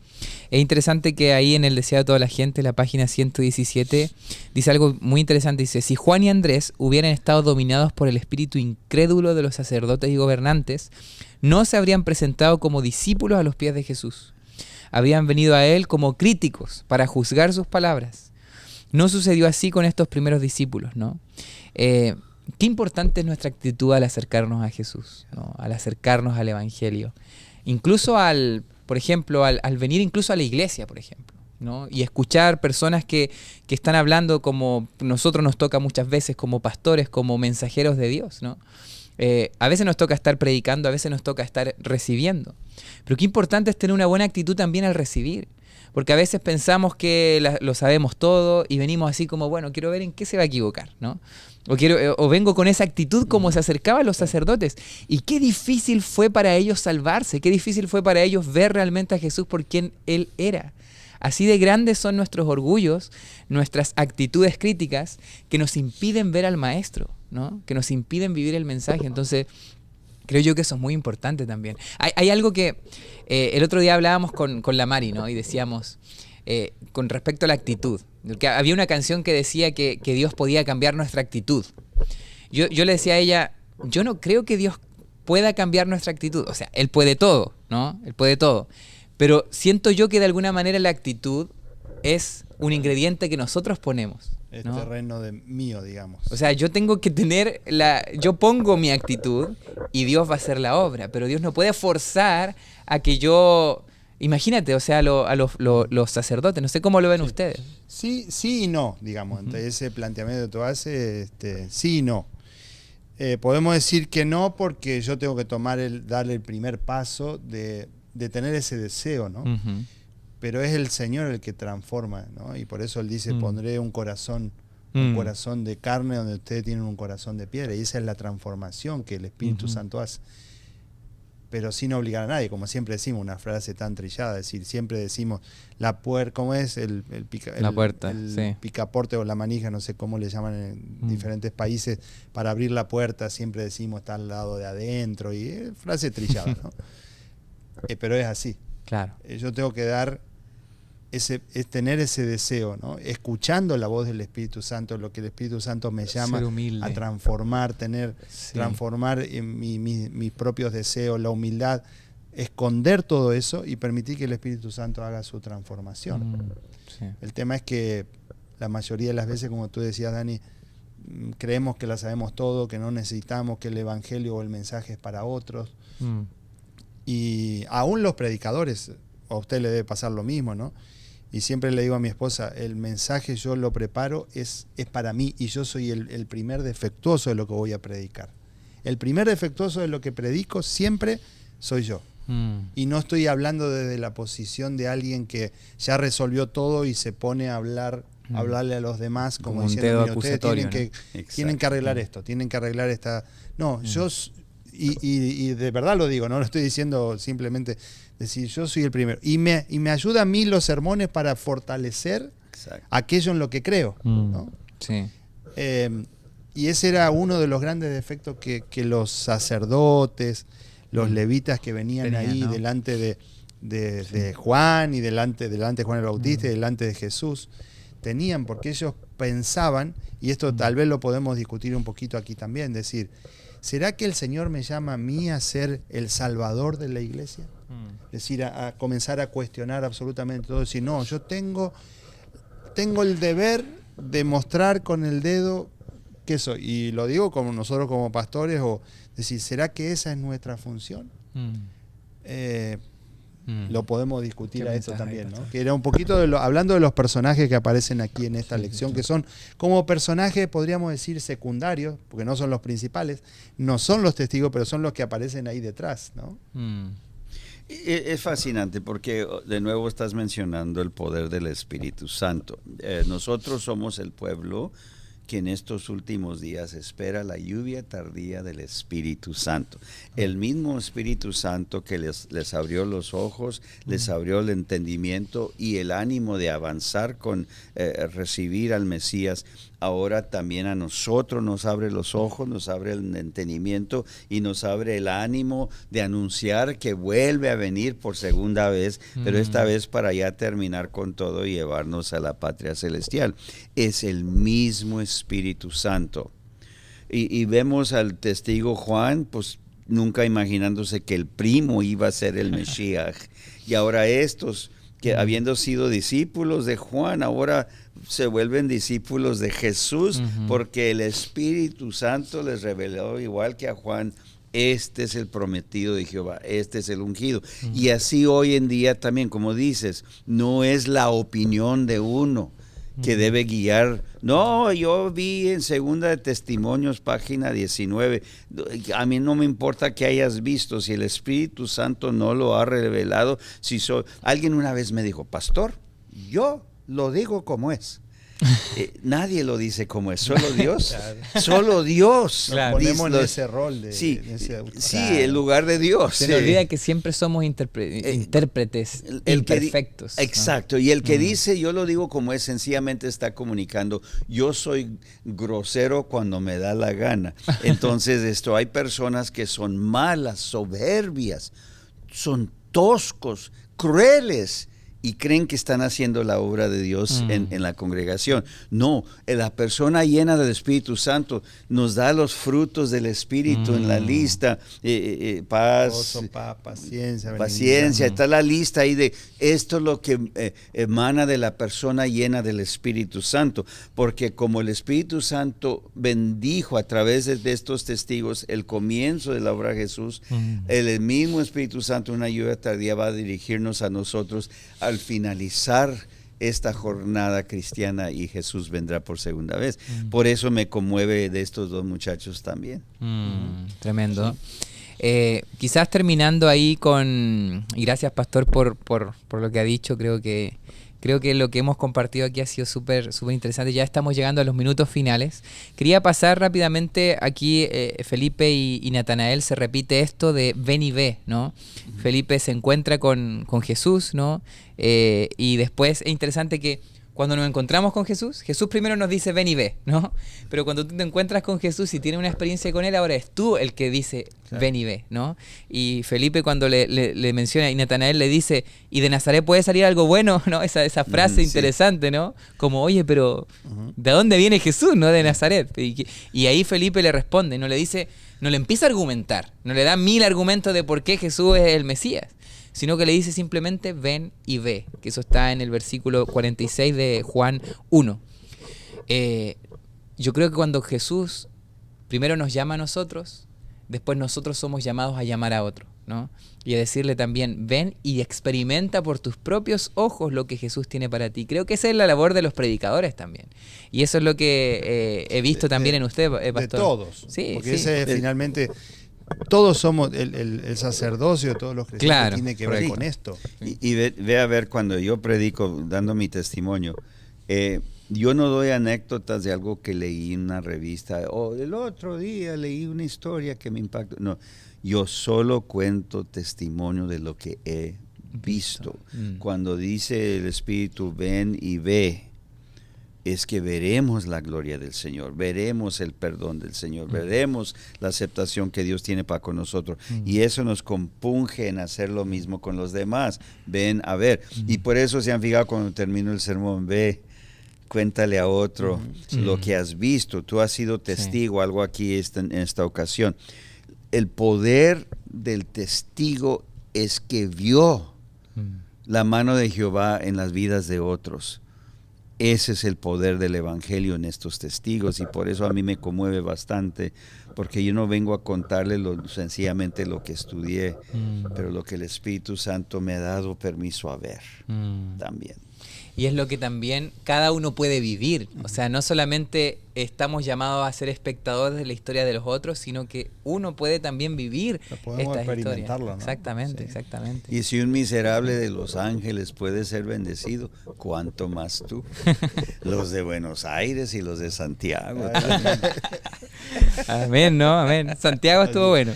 Es interesante que ahí en el Deseo de toda la gente, la página 117, dice algo muy interesante. Dice: si Juan y Andrés hubieran estado dominados por el espíritu incrédulo de los sacerdotes y gobernantes, no se habrían presentado como discípulos a los pies de Jesús. Habrían venido a él como críticos para juzgar sus palabras. No sucedió así con estos primeros discípulos, ¿no? Qué importante es nuestra actitud al acercarnos a Jesús, ¿no? Al acercarnos al Evangelio. Incluso por ejemplo, al venir incluso a la iglesia, por ejemplo, ¿no? Y escuchar personas que están hablando como nosotros nos toca muchas veces, como pastores, como mensajeros de Dios, ¿no? A veces nos toca estar predicando, a veces nos toca estar recibiendo. Pero qué importante es tener una buena actitud también al recibir. Porque a veces pensamos que lo sabemos todo y venimos así como: bueno, quiero ver en qué se va a equivocar, ¿no? O vengo con esa actitud como se acercaban los sacerdotes. Y qué difícil fue para ellos salvarse, qué difícil fue para ellos ver realmente a Jesús por quien Él era. Así de grandes son nuestros orgullos, nuestras actitudes críticas, que nos impiden ver al Maestro, ¿no? Que nos impiden vivir el mensaje. Entonces, creo yo que eso es muy importante también. Hay algo que el otro día hablábamos con la Mari, ¿no? Y decíamos, con respecto a la actitud, que había una canción que decía que Dios podía cambiar nuestra actitud. Yo le decía a ella: yo no creo que Dios pueda cambiar nuestra actitud. O sea, Él puede todo, ¿no? Él puede todo. Pero siento yo que de alguna manera la actitud es un ingrediente que nosotros ponemos, ¿no? Es terreno mío, digamos. O sea, yo tengo que tener yo pongo mi actitud y Dios va a hacer la obra, pero Dios no puede forzar a que yo... Imagínate, o sea, a los sacerdotes, no sé cómo lo ven ustedes. Sí y no, digamos. Entre ese planteamiento que tú haces, sí y no. Podemos decir que no porque yo tengo que darle el primer paso de tener ese deseo, ¿no? Pero es el Señor el que transforma, ¿no? Y por eso Él dice: pondré un corazón un corazón de carne donde ustedes tienen un corazón de piedra. Y esa es la transformación que el Espíritu Santo hace. Pero sin obligar a nadie, como siempre decimos, una frase tan trillada, es decir, siempre decimos la puerta, ¿cómo es? La puerta, el picaporte o la manija, no sé cómo le llaman en diferentes países, para abrir la puerta siempre decimos está al lado de adentro, y frase trillada, ¿no? Pero es así. Claro. Yo tengo que tener ese deseo, ¿no? Escuchando la voz del Espíritu Santo, lo que el Espíritu Santo me llama a transformar, transformar en mis propios deseos, la humildad, esconder todo eso y permitir que el Espíritu Santo haga su transformación. El tema es que la mayoría de las veces, como tú decías, Dani, creemos que la sabemos todo, que no necesitamos, que el Evangelio o el mensaje es para otros. Y aún los predicadores, a usted le debe pasar lo mismo, ¿no? Y siempre le digo a mi esposa, el mensaje yo lo preparo, es para mí, y yo soy el primer defectuoso de lo que voy a predicar. El primer defectuoso de lo que predico siempre soy yo. Y no estoy hablando desde la posición de alguien que ya resolvió todo y se pone a hablarle a los demás como diciendo, mira, ustedes tienen que arreglar esto, tienen que arreglar esta... No, yo... Y de verdad lo digo, no lo estoy diciendo simplemente decir yo soy el primero. Y me ayuda a mí los sermones para fortalecer aquello en lo que creo, ¿no? Sí. Y ese era uno de los grandes defectos que los sacerdotes, los levitas que venían ahí, ¿no? Delante de Juan y delante de Juan el Bautista y delante de Jesús tenían, porque ellos pensaban, y esto tal vez lo podemos discutir un poquito aquí también, decir, ¿será que el Señor me llama a mí a ser el salvador de la iglesia? Es decir, a comenzar a cuestionar absolutamente todo. Decir, no, yo tengo el deber de mostrar con el dedo que soy. Y lo digo como nosotros como pastores, o decir, ¿será que esa es nuestra función? Lo podemos discutir a eso también, ¿no? Que era un poquito hablando de los personajes que aparecen aquí en esta lección, que son como personajes, podríamos decir, secundarios, porque no son los principales, no son los testigos, pero son los que aparecen ahí detrás, ¿no? Es fascinante porque de nuevo estás mencionando el poder del Espíritu Santo. Nosotros somos el pueblo que en estos últimos días espera la lluvia tardía del Espíritu Santo. El mismo Espíritu Santo que les abrió los ojos, les abrió el entendimiento y el ánimo de avanzar con recibir al Mesías, ahora también a nosotros nos abre los ojos, nos abre el entendimiento y nos abre el ánimo de anunciar que vuelve a venir por segunda vez, pero esta vez para ya terminar con todo y llevarnos a la patria celestial. Es el mismo Espíritu Santo. Y vemos al testigo Juan, pues nunca imaginándose que el primo iba a ser el Mesías. Y ahora estos, que habiendo sido discípulos de Juan, ahora se vuelven discípulos de Jesús, porque el Espíritu Santo les reveló, igual que a Juan, este es el prometido de Jehová, este es el ungido. Y así hoy en día también, como dices, no es la opinión de uno que debe guiar. No, yo vi en Segunda de Testimonios, página 19, a mí no me importa que hayas visto, si el Espíritu Santo no lo ha revelado. Alguien una vez me dijo, pastor, yo lo digo como es. Nadie lo dice como es, solo Dios. Claro. Solo Dios. Claro. Ponemos en ese rol de en lugar de Dios. Se nos olvida que siempre somos intérpretes imperfectos. Exacto. Y el que dice yo lo digo como es, sencillamente está comunicando, yo soy grosero cuando me da la gana. Entonces hay personas que son malas, soberbias, son toscos, crueles, y creen que están haciendo la obra de Dios en la congregación. No, la persona llena del Espíritu Santo nos da los frutos del Espíritu en la lista. Paz, gozo, paciencia. Paciencia, está la lista ahí de esto es lo que emana de la persona llena del Espíritu Santo. Porque como el Espíritu Santo bendijo a través de estos testigos el comienzo de la obra de Jesús, el mismo Espíritu Santo, una lluvia tardía, va a dirigirnos a nosotros al finalizar esta jornada cristiana y Jesús vendrá por segunda vez. Por eso me conmueve de estos dos muchachos también. Tremendo. Sí. Quizás terminando ahí y gracias pastor por lo que ha dicho, creo que Creo que lo que hemos compartido aquí ha sido súper interesante. Ya estamos llegando a los minutos finales. Quería pasar rápidamente aquí, Felipe y Natanael, se repite esto de ven y ve, ¿no? Felipe se encuentra con Jesús, ¿no? Y después es interesante que cuando nos encontramos con Jesús, Jesús primero nos dice ven y ve, ¿no? Pero cuando tú te encuentras con Jesús y tienes una experiencia con Él, ahora es tú el que dice ven y ve, ¿no? Y Felipe cuando le menciona, y Natanael le dice, ¿y de Nazaret puede salir algo bueno? ¿No? Esa frase interesante, ¿no? Como, oye, pero ¿de dónde viene Jesús, no? De Nazaret. Y ahí Felipe le responde, no le dice, no le empieza a argumentar, no le da 1000 argumentos de por qué Jesús es el Mesías, sino que le dice simplemente ven y ve, que eso está en el versículo 46 de Juan 1. Yo creo que cuando Jesús primero nos llama a nosotros, después nosotros somos llamados a llamar a otro, ¿no? Y a decirle también, ven y experimenta por tus propios ojos lo que Jesús tiene para ti. Creo que esa es la labor de los predicadores también. Y eso es lo que he visto también en usted, pastor. De todos. Sí, porque ese es finalmente... Todos somos, el sacerdocio de todos los creyentes tiene que ver con esto. Y ve a ver, cuando yo predico, dando mi testimonio, yo no doy anécdotas de algo que leí en una revista, o el otro día leí una historia que me impactó. No, yo solo cuento testimonio de lo que he visto. Cuando dice el Espíritu, ven y ve, es que veremos la gloria del Señor, veremos el perdón del Señor, veremos la aceptación que Dios tiene para con nosotros. Y eso nos compunge en hacer lo mismo con los demás. Ven a ver. Y por eso se han fijado cuando termino el sermón, ve, cuéntale a otro lo que has visto. Tú has sido testigo, algo aquí en esta ocasión. El poder del testigo es que vio la mano de Jehová en las vidas de otros. Ese es el poder del Evangelio en estos testigos, y por eso a mí me conmueve bastante, porque yo no vengo a contarle sencillamente lo que estudié, pero lo que el Espíritu Santo me ha dado permiso a ver también. Y es lo que también cada uno puede vivir. O sea, no solamente estamos llamados a ser espectadores de la historia de los otros, sino que uno puede también vivir estas historias. ¿No? Exactamente, exactamente. Y si un miserable de Los Ángeles puede ser bendecido, ¿cuánto más tú? Los de Buenos Aires y los de Santiago. Amén, ¿no? Amén. Santiago estuvo bueno.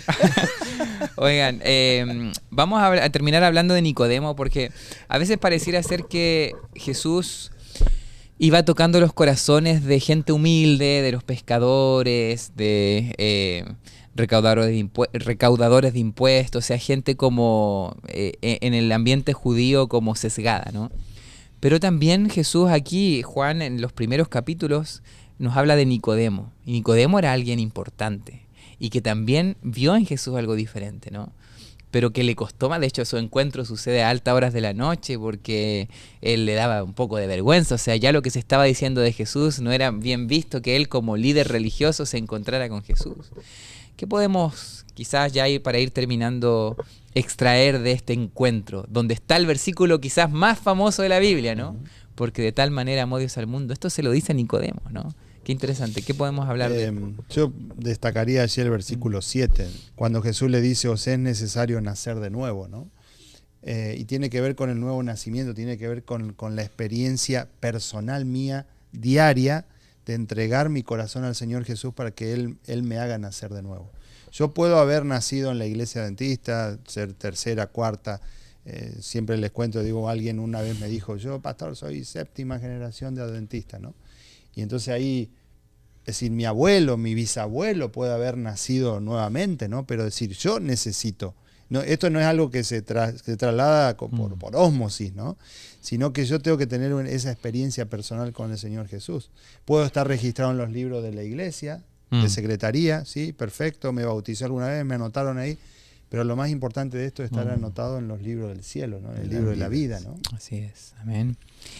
Oigan, vamos a terminar hablando de Nicodemo, porque a veces pareciera ser que Jesús iba tocando los corazones de gente humilde, de los pescadores, de recaudadores de impuestos, o sea, gente como en el ambiente judío como sesgada, ¿no? Pero también Jesús aquí, Juan, en los primeros capítulos, nos habla de Nicodemo. Y Nicodemo era alguien importante y que también vio en Jesús algo diferente, ¿no? Pero que le costó más. De hecho, su encuentro sucede a altas horas de la noche porque él le daba un poco de vergüenza. O sea, ya lo que se estaba diciendo de Jesús no era bien visto que él como líder religioso se encontrara con Jesús. ¿Qué podemos, quizás ya para ir terminando, extraer de este encuentro? Donde está el versículo quizás más famoso de la Biblia, ¿no? Porque de tal manera amó Dios al mundo. Esto se lo dice a Nicodemo, ¿no? Qué interesante. ¿Qué podemos hablar de esto? Yo destacaría allí el versículo 7, cuando Jesús le dice, os es necesario nacer de nuevo, ¿no? Y tiene que ver con el nuevo nacimiento, tiene que ver con la experiencia personal mía, diaria, de entregar mi corazón al Señor Jesús para que Él me haga nacer de nuevo. Yo puedo haber nacido en la iglesia adventista, ser tercera, cuarta, siempre les cuento, digo, alguien una vez me dijo, yo, pastor, soy 7ª generación de adventista, ¿no? Y entonces ahí, es decir, mi abuelo, mi bisabuelo puede haber nacido nuevamente, ¿no? Pero decir, yo necesito. No, esto no es algo que se traslada por ósmosis, ¿no? Sino que yo tengo que tener esa experiencia personal con el Señor Jesús. Puedo estar registrado en los libros de la iglesia, de secretaría, sí, perfecto, me bauticé alguna vez, me anotaron ahí, pero lo más importante de esto es estar anotado en los libros del cielo, ¿no? En el libro de la vida, ¿no? Así es, amén.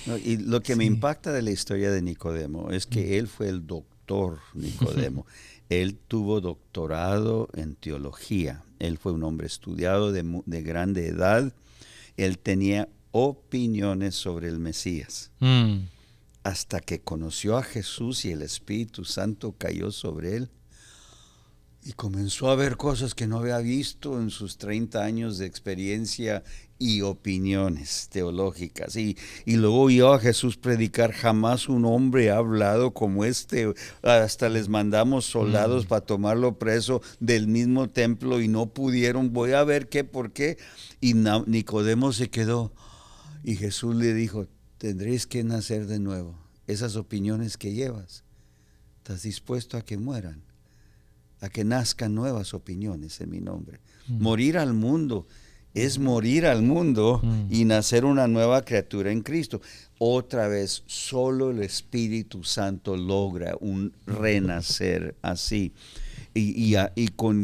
No, y lo que me impacta de la historia de Nicodemo es que él fue el doctor Nicodemo. Él tuvo doctorado en teología. Él fue un hombre estudiado de grande edad. Él tenía opiniones sobre el Mesías. Hasta que conoció a Jesús y el Espíritu Santo cayó sobre él. Y comenzó a ver cosas que no había visto en sus 30 años de experiencia y opiniones teológicas. Y luego oyó a Jesús predicar: jamás un hombre ha hablado como este. Hasta les mandamos soldados para tomarlo preso del mismo templo y no pudieron. Voy a ver qué, por qué. Y Nicodemo se quedó. Y Jesús le dijo: tendréis que nacer de nuevo. Esas opiniones que llevas, ¿estás dispuesto a que mueran? A que nazcan nuevas opiniones en mi nombre. Morir al mundo es morir al mundo y nacer una nueva criatura en Cristo. Otra vez, solo el Espíritu Santo logra un renacer así.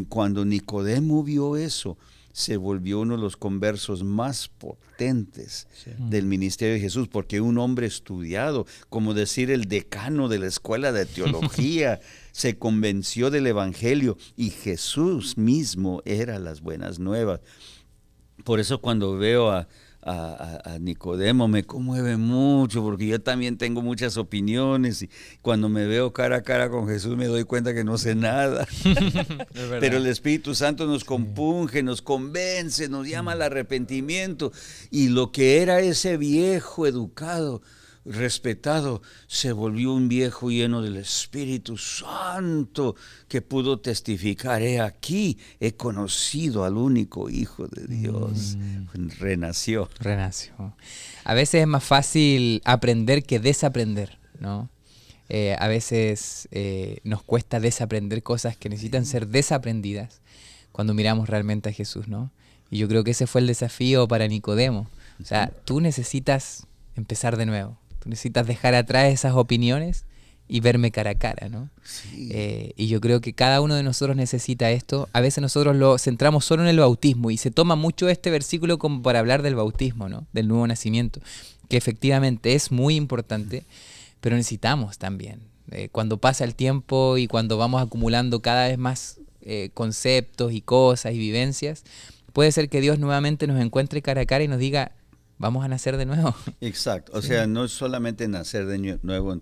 Cuando Nicodemo vio eso, se volvió uno de los conversos más potentes del ministerio de Jesús, porque un hombre estudiado, como decir el decano de la escuela de teología, se convenció del evangelio, y Jesús mismo era las buenas nuevas. Por eso cuando veo a Nicodemo me conmueve mucho, porque yo también tengo muchas opiniones, y cuando me veo cara a cara con Jesús me doy cuenta que no sé nada. Pero el Espíritu Santo nos compunge, nos convence, nos llama al arrepentimiento, y lo que era ese viejo educado, respetado, se volvió un viejo lleno del Espíritu Santo, que pudo testificar: he aquí, he conocido al único Hijo de Dios. Renació. A veces es más fácil aprender que desaprender, ¿no? A veces nos cuesta desaprender cosas que necesitan ser desaprendidas cuando miramos realmente a Jesús, ¿no? Y yo creo que ese fue el desafío para Nicodemo. O sea, tú necesitas empezar de nuevo. Tú necesitas dejar atrás esas opiniones y verme cara a cara, ¿no? Sí. Y yo creo que cada uno de nosotros necesita esto. A veces nosotros lo centramos solo en el bautismo, y se toma mucho este versículo como para hablar del bautismo, ¿no? Del nuevo nacimiento, que efectivamente es muy importante, pero necesitamos también. Cuando pasa el tiempo y cuando vamos acumulando cada vez más conceptos y cosas y vivencias, puede ser que Dios nuevamente nos encuentre cara a cara y nos diga: vamos a nacer de nuevo. Exacto. O sea, no es solamente nacer de nuevo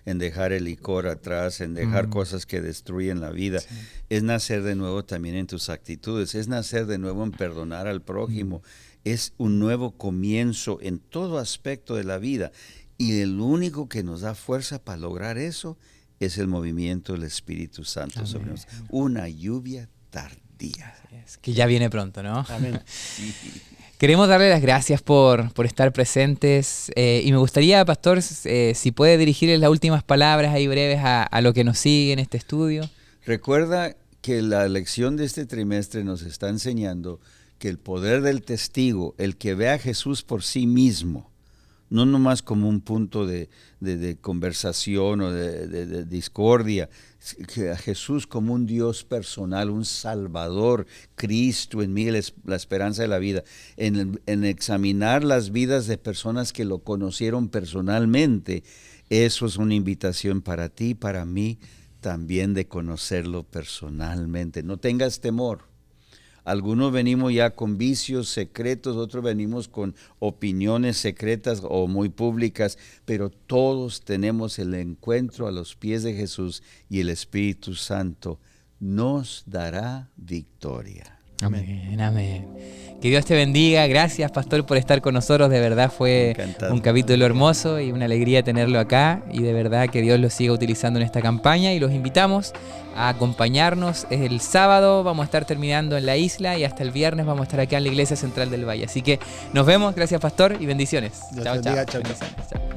en dejar el licor atrás, en dejar cosas que destruyen la vida. Sí. Es nacer de nuevo también en tus actitudes. Es nacer de nuevo en perdonar al prójimo. Es un nuevo comienzo en todo aspecto de la vida. Y el único que nos da fuerza para lograr eso es el movimiento del Espíritu Santo sobre nosotros. Una lluvia tardía. Que ya viene pronto, ¿no? Amén. Sí. Queremos darle las gracias por estar presentes, y me gustaría, Pastor, si puede dirigirles las últimas palabras ahí breves a lo que nos sigue en este estudio. Recuerda que la lección de este trimestre nos está enseñando que el poder del testigo, el que ve a Jesús por sí mismo, no nomás como un punto de conversación o de discordia, que a Jesús como un Dios personal, un Salvador, Cristo en mí, la esperanza de la vida, en examinar las vidas de personas que lo conocieron personalmente. Eso es una invitación para ti y para mí también, de conocerlo personalmente. No tengas temor. Algunos venimos ya con vicios secretos, otros venimos con opiniones secretas o muy públicas, pero todos tenemos el encuentro a los pies de Jesús, y el Espíritu Santo nos dará victoria. Amén, amén. Que Dios te bendiga. Gracias, Pastor, por estar con nosotros. De verdad fue Encantado. Un capítulo hermoso y una alegría tenerlo acá. Y de verdad que Dios lo siga utilizando en esta campaña. Y los invitamos a acompañarnos el sábado. Vamos a estar terminando en la isla, y hasta el viernes vamos a estar acá en la Iglesia Central del Valle. Así que nos vemos. Gracias, Pastor, y bendiciones. Dios te bendiga. Chao, chao. Bendiciones. Chao.